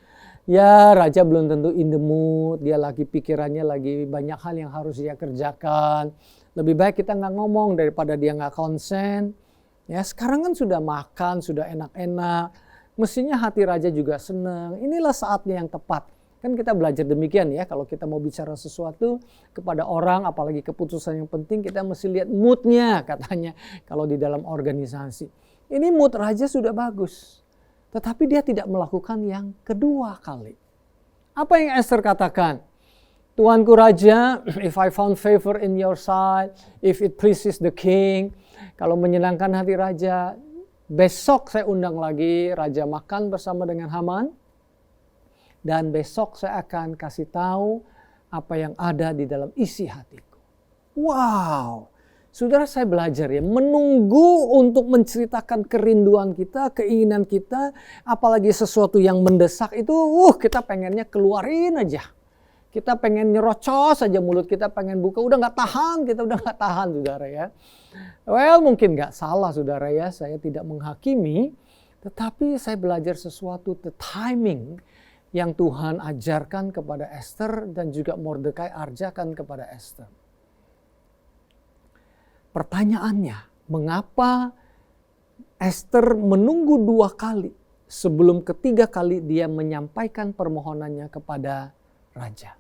ya raja belum tentu in the mood. Dia lagi pikirannya lagi banyak hal yang harus dia kerjakan. Lebih baik kita nggak ngomong daripada dia nggak konsen. Ya sekarang kan sudah makan, sudah enak-enak. Mestinya hati raja juga senang. Inilah saatnya yang tepat. Kan kita belajar demikian ya. Kalau kita mau bicara sesuatu kepada orang, apalagi keputusan yang penting, kita mesti lihat moodnya katanya. Kalau di dalam organisasi. Ini mood raja sudah bagus. Tetapi dia tidak melakukan yang kedua kali. Apa yang Esther katakan? Tuanku Raja, if I found favor in your sight, if it pleases the king, kalau menyenangkan hati Raja, besok saya undang lagi Raja makan bersama dengan Haman. Dan besok saya akan kasih tahu apa yang ada di dalam isi hatiku. Wow, saudara, saya belajar ya, menunggu untuk menceritakan kerinduan kita, keinginan kita, apalagi sesuatu yang mendesak itu, kita pengennya keluarin aja. Kita pengen nyerocos aja mulut kita, pengen buka, udah nggak tahan, kita udah nggak tahan, saudara ya. Well, mungkin nggak salah, saudara ya, saya tidak menghakimi, tetapi saya belajar sesuatu, the timing yang Tuhan ajarkan kepada Esther dan juga Mordekai ajarkan kepada Esther. Pertanyaannya, mengapa Esther menunggu 2 kali sebelum ketiga kali dia menyampaikan permohonannya kepada raja?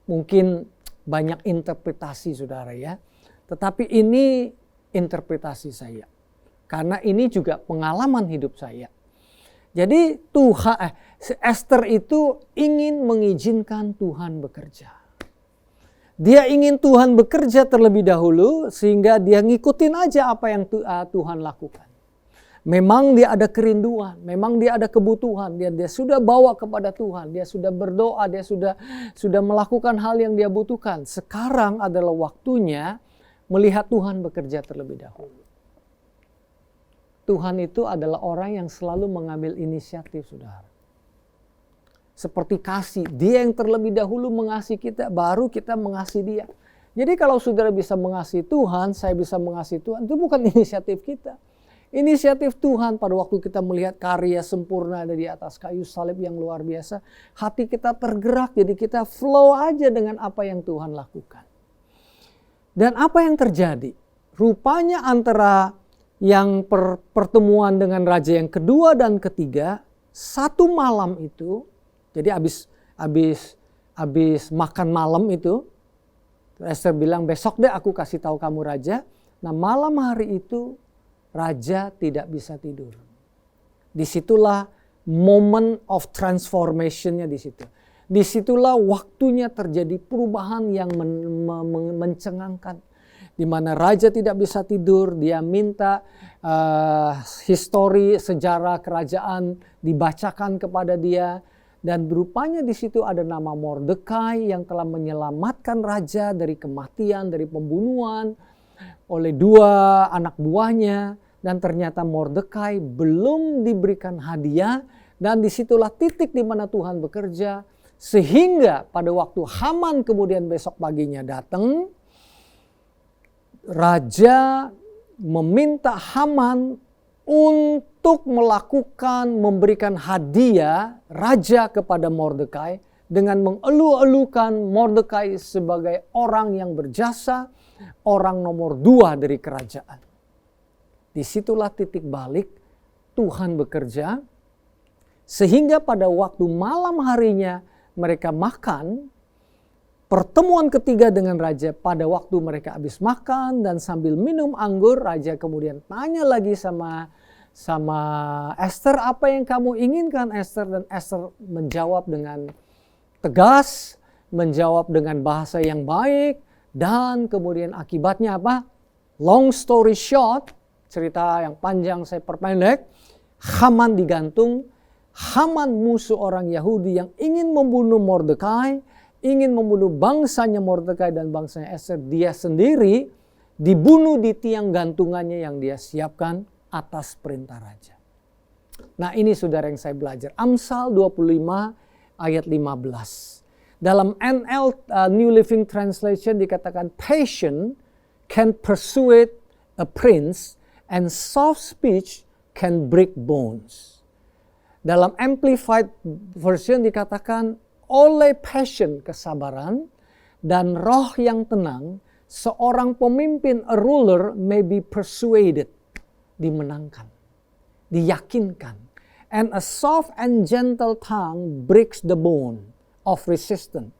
Mungkin banyak interpretasi, saudara ya. Tetapi ini interpretasi saya. Karena ini juga pengalaman hidup saya. Jadi Esther itu ingin mengizinkan Tuhan bekerja. Dia ingin Tuhan bekerja terlebih dahulu sehingga dia ngikutin aja apa yang Tuhan lakukan. Memang dia ada kerinduan, memang dia ada kebutuhan, dia sudah bawa kepada Tuhan, dia sudah berdoa, dia sudah melakukan hal yang dia butuhkan. Sekarang adalah waktunya melihat Tuhan bekerja terlebih dahulu. Tuhan itu adalah orang yang selalu mengambil inisiatif, saudara. Seperti kasih, dia yang terlebih dahulu mengasihi kita, baru kita mengasihi dia. Jadi kalau saudara bisa mengasihi Tuhan, saya bisa mengasihi Tuhan, itu bukan inisiatif kita. Inisiatif Tuhan pada waktu kita melihat karya sempurna ada di atas kayu salib yang luar biasa. Hati kita tergerak, jadi kita flow aja dengan apa yang Tuhan lakukan. Dan apa yang terjadi? Rupanya antara yang pertemuan dengan raja yang kedua dan ketiga, satu malam itu, jadi habis makan malam itu, Esther bilang, besok deh aku kasih tahu kamu raja. Nah, malam hari itu raja tidak bisa tidur. Disitulah moment of transformation-nya di situ. Disitulah waktunya terjadi perubahan yang mencengangkan. Di mana raja tidak bisa tidur, dia minta histori sejarah kerajaan dibacakan kepada dia. Dan rupanya di situ ada nama Mordekai yang telah menyelamatkan raja dari kematian, dari pembunuhan oleh 2 anak buahnya. Dan ternyata Mordekai belum diberikan hadiah. Dan disitulah titik di mana Tuhan bekerja. Sehingga pada waktu Haman kemudian besok paginya datang, raja meminta Haman untuk memberikan hadiah raja kepada Mordekai dengan mengeluh-elukan Mordekai sebagai orang yang berjasa, orang nomor 2 dari kerajaan. Disitulah titik balik Tuhan bekerja, sehingga pada waktu malam harinya mereka makan. Pertemuan ketiga dengan raja, pada waktu mereka habis makan dan sambil minum anggur, raja kemudian tanya lagi sama Esther, apa yang kamu inginkan Esther? Dan Esther menjawab dengan tegas, menjawab dengan bahasa yang baik, dan kemudian akibatnya apa? Long story short, cerita yang panjang saya perpendek, Haman digantung. Haman musuh orang Yahudi yang ingin membunuh Mordekai, ingin membunuh bangsanya Mordekai dan bangsanya Esther, dia sendiri dibunuh di tiang gantungannya yang dia siapkan atas perintah raja. Nah, ini saudara yang saya belajar. Amsal 25 ayat 15. Dalam New Living Translation dikatakan, patient can persuade a prince and soft speech can break bones. Dalam Amplified Version dikatakan, oleh passion, kesabaran, dan roh yang tenang, seorang pemimpin, a ruler, may be persuaded, dimenangkan, diyakinkan. And a soft and gentle tongue breaks the bone of resistance.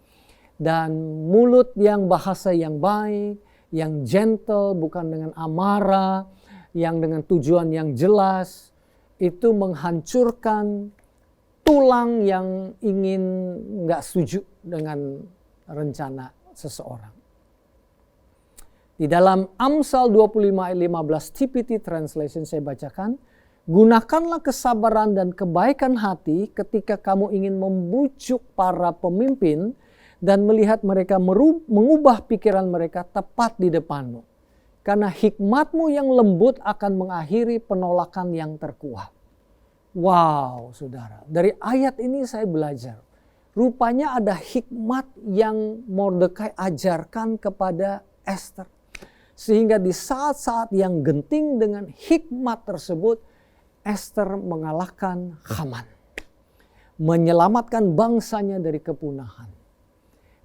Dan mulut yang bahasa yang baik, yang gentle, bukan dengan amarah, yang dengan tujuan yang jelas, itu menghancurkan tulang yang ingin nggak setuju dengan rencana seseorang. Di dalam Amsal 25 ayat 15 TPT Translation saya bacakan, gunakanlah kesabaran dan kebaikan hati ketika kamu ingin membujuk para pemimpin dan melihat mereka mengubah pikiran mereka tepat di depanmu. Karena hikmatmu yang lembut akan mengakhiri penolakan yang terkuat. Wow, saudara. Dari ayat ini saya belajar. Rupanya ada hikmat yang Mordekai ajarkan kepada Esther. Sehingga di saat-saat yang genting dengan hikmat tersebut, Esther mengalahkan Haman. Menyelamatkan bangsanya dari kepunahan.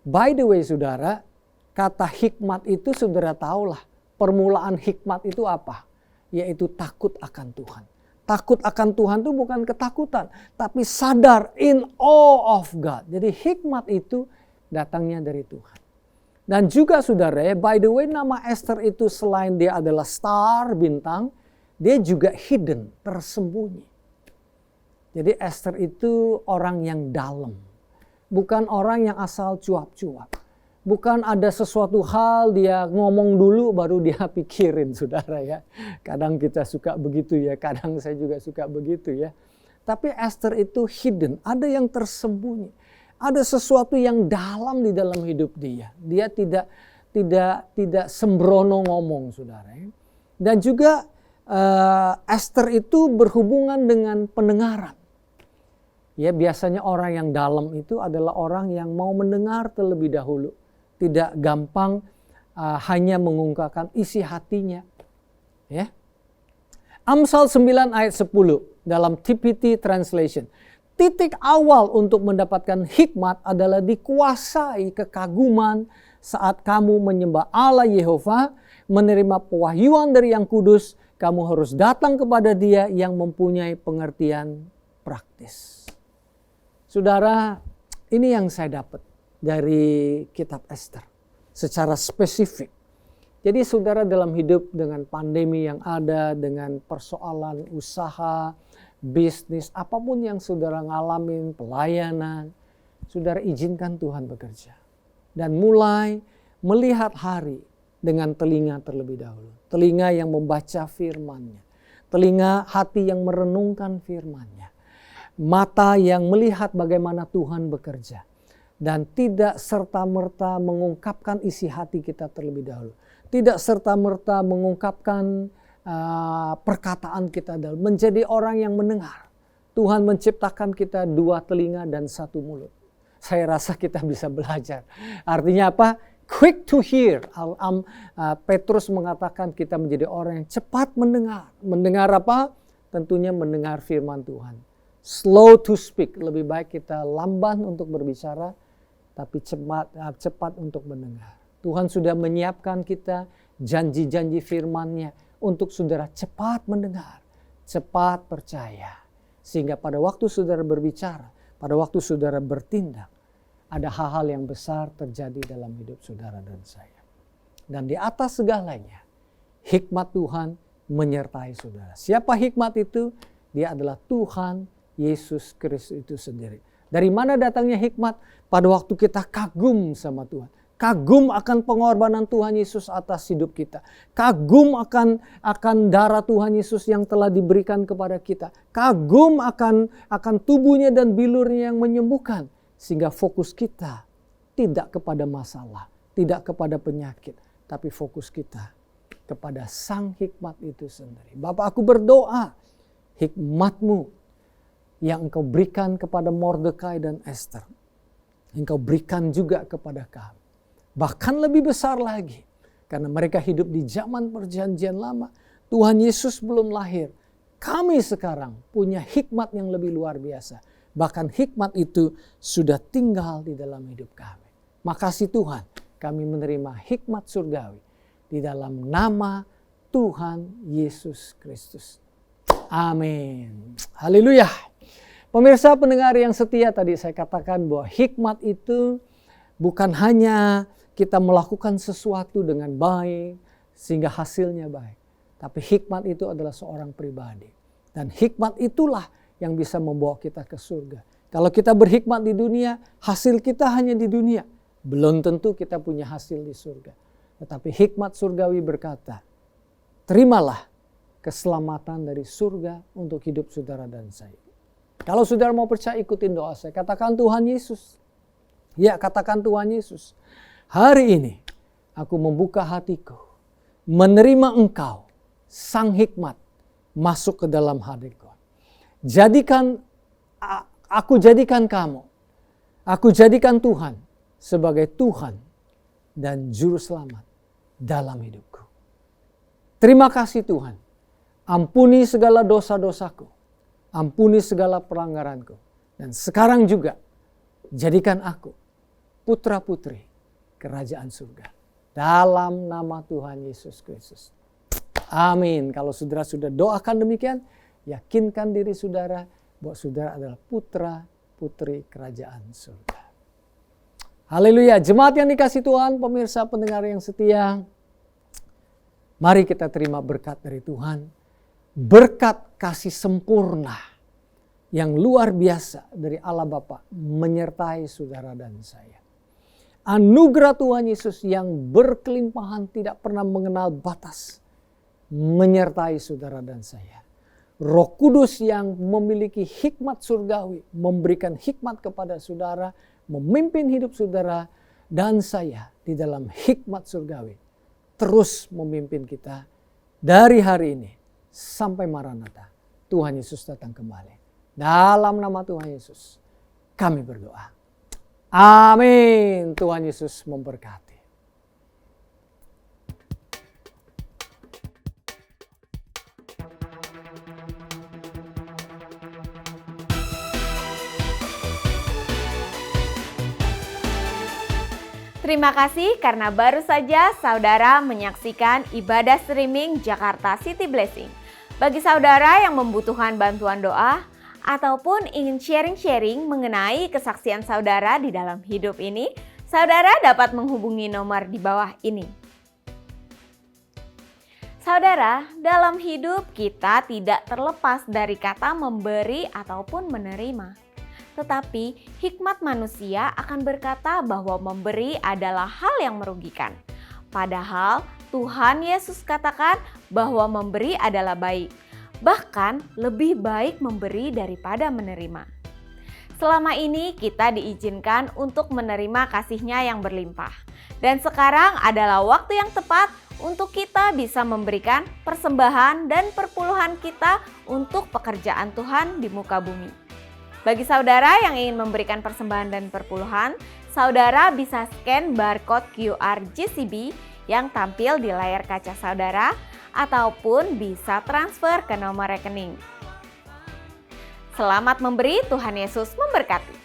By the way, saudara, kata hikmat itu saudara tahulah. Permulaan hikmat itu apa? Yaitu takut akan Tuhan. Takut akan Tuhan itu bukan ketakutan, tapi sadar in awe of God. Jadi hikmat itu datangnya dari Tuhan. Dan juga saudara, by the way nama Esther itu selain dia adalah star, bintang, dia juga hidden, tersembunyi. Jadi Esther itu orang yang dalam. Bukan orang yang asal cuap-cuap. Bukan ada sesuatu hal dia ngomong dulu baru dia pikirin, saudara ya. Kadang kita suka begitu ya, kadang saya juga suka begitu ya. Tapi Esther itu hidden, ada yang tersembunyi. Ada sesuatu yang dalam di dalam hidup dia. Dia tidak sembrono ngomong, saudara ya. Dan juga Esther itu berhubungan dengan pendengaran. Ya, biasanya orang yang dalam itu adalah orang yang mau mendengar terlebih dahulu. Tidak gampang hanya mengungkapkan isi hatinya. Ya. Amsal 9 ayat 10 dalam TPT Translation. Titik awal untuk mendapatkan hikmat adalah dikuasai kekaguman saat kamu menyembah Allah Yehova, menerima pewahyuan dari Yang Kudus, kamu harus datang kepada Dia yang mempunyai pengertian praktis. Saudara, ini yang saya dapat dari kitab Esther secara spesifik. Jadi saudara dalam hidup dengan pandemi yang ada, dengan persoalan usaha, bisnis, apapun yang saudara ngalamin, pelayanan, saudara izinkan Tuhan bekerja. Dan mulai melihat hari dengan telinga terlebih dahulu. Telinga yang membaca firman-Nya. Telinga hati yang merenungkan firman-Nya. Mata yang melihat bagaimana Tuhan bekerja. Dan tidak serta-merta mengungkapkan isi hati kita terlebih dahulu. Tidak serta-merta mengungkapkan perkataan kita dalam menjadi orang yang mendengar. Tuhan menciptakan kita 2 telinga dan 1 mulut. Saya rasa kita bisa belajar. Artinya apa? Quick to hear. Petrus mengatakan kita menjadi orang yang cepat mendengar. Mendengar apa? Tentunya mendengar firman Tuhan. Slow to speak. Lebih baik kita lamban untuk berbicara, tapi cepat untuk mendengar. Tuhan sudah menyiapkan kita janji-janji firman-Nya untuk saudara cepat mendengar, cepat percaya. Sehingga pada waktu saudara berbicara, pada waktu saudara bertindak, ada hal-hal yang besar terjadi dalam hidup saudara dan saya. Dan di atas segalanya, hikmat Tuhan menyertai saudara. Siapa hikmat itu? Dia adalah Tuhan Yesus Kristus itu sendiri. Dari mana datangnya hikmat? Pada waktu kita kagum sama Tuhan. Kagum akan pengorbanan Tuhan Yesus atas hidup kita. Kagum akan darah Tuhan Yesus yang telah diberikan kepada kita. Kagum akan tubuhnya dan bilurnya yang menyembuhkan. Sehingga fokus kita tidak kepada masalah, tidak kepada penyakit. Tapi fokus kita kepada Sang Hikmat itu sendiri. Bapak, aku berdoa hikmat-Mu yang Engkau berikan kepada Mordekai dan Esther, Engkau berikan juga kepada kami. Bahkan lebih besar lagi. Karena mereka hidup di zaman perjanjian lama. Tuhan Yesus belum lahir. Kami sekarang punya hikmat yang lebih luar biasa. Bahkan hikmat itu sudah tinggal di dalam hidup kami. Makasih Tuhan, kami menerima hikmat surgawi. Di dalam nama Tuhan Yesus Kristus. Amin. Haleluya. Pemirsa pendengar yang setia, tadi saya katakan bahwa hikmat itu bukan hanya kita melakukan sesuatu dengan baik sehingga hasilnya baik. Tapi hikmat itu adalah seorang pribadi. Dan hikmat itulah yang bisa membawa kita ke surga. Kalau kita berhikmat di dunia, hasil kita hanya di dunia. Belum tentu kita punya hasil di surga. Tetapi hikmat surgawi berkata, terimalah keselamatan dari surga untuk hidup saudara dan saya. Kalau saudara mau percaya, ikutin doa saya. Katakan Tuhan Yesus. Ya, katakan Tuhan Yesus. Hari ini aku membuka hatiku, menerima Engkau, Sang Hikmat, masuk ke dalam hatiku. Aku jadikan kamu, aku jadikan Tuhan sebagai Tuhan dan Juru Selamat dalam hidupku. Terima kasih Tuhan, ampuni segala dosa-dosaku, ampuni segala pelanggaranku. Dan sekarang juga jadikan aku putra-putri kerajaan surga. Dalam nama Tuhan Yesus Kristus. Amin. Kalau saudara sudah doakan demikian, yakinkan diri saudara bahwa saudara adalah putra-putri kerajaan surga. Haleluya. Jemaat yang dikasih Tuhan, pemirsa pendengar yang setia, mari kita terima berkat dari Tuhan. Berkat kasih sempurna yang luar biasa dari Allah Bapa menyertai saudara dan saya. Anugerah Tuhan Yesus yang berkelimpahan tidak pernah mengenal batas menyertai saudara dan saya. Roh Kudus yang memiliki hikmat surgawi memberikan hikmat kepada saudara, memimpin hidup saudara dan saya di dalam hikmat surgawi. Terus memimpin kita dari hari ini sampai Maranatha. Tuhan Yesus datang kembali. Dalam nama Tuhan Yesus kami berdoa. Amin. Tuhan Yesus memberkati. Terima kasih karena baru saja saudara menyaksikan ibadah streaming Jakarta City Blessing. Bagi saudara yang membutuhkan bantuan doa, ataupun ingin sharing-sharing mengenai kesaksian saudara di dalam hidup ini, saudara dapat menghubungi nomor di bawah ini. Saudara, dalam hidup kita tidak terlepas dari kata memberi ataupun menerima. Tetapi hikmat manusia akan berkata bahwa memberi adalah hal yang merugikan. Padahal Tuhan Yesus katakan bahwa memberi adalah baik. Bahkan lebih baik memberi daripada menerima. Selama ini kita diizinkan untuk menerima kasih-Nya yang berlimpah. Dan sekarang adalah waktu yang tepat untuk kita bisa memberikan persembahan dan perpuluhan kita untuk pekerjaan Tuhan di muka bumi. Bagi saudara yang ingin memberikan persembahan dan perpuluhan, saudara bisa scan barcode QR JCB yang tampil di layar kaca saudara, ataupun bisa transfer ke nomor rekening. Selamat memberi, Tuhan Yesus memberkati.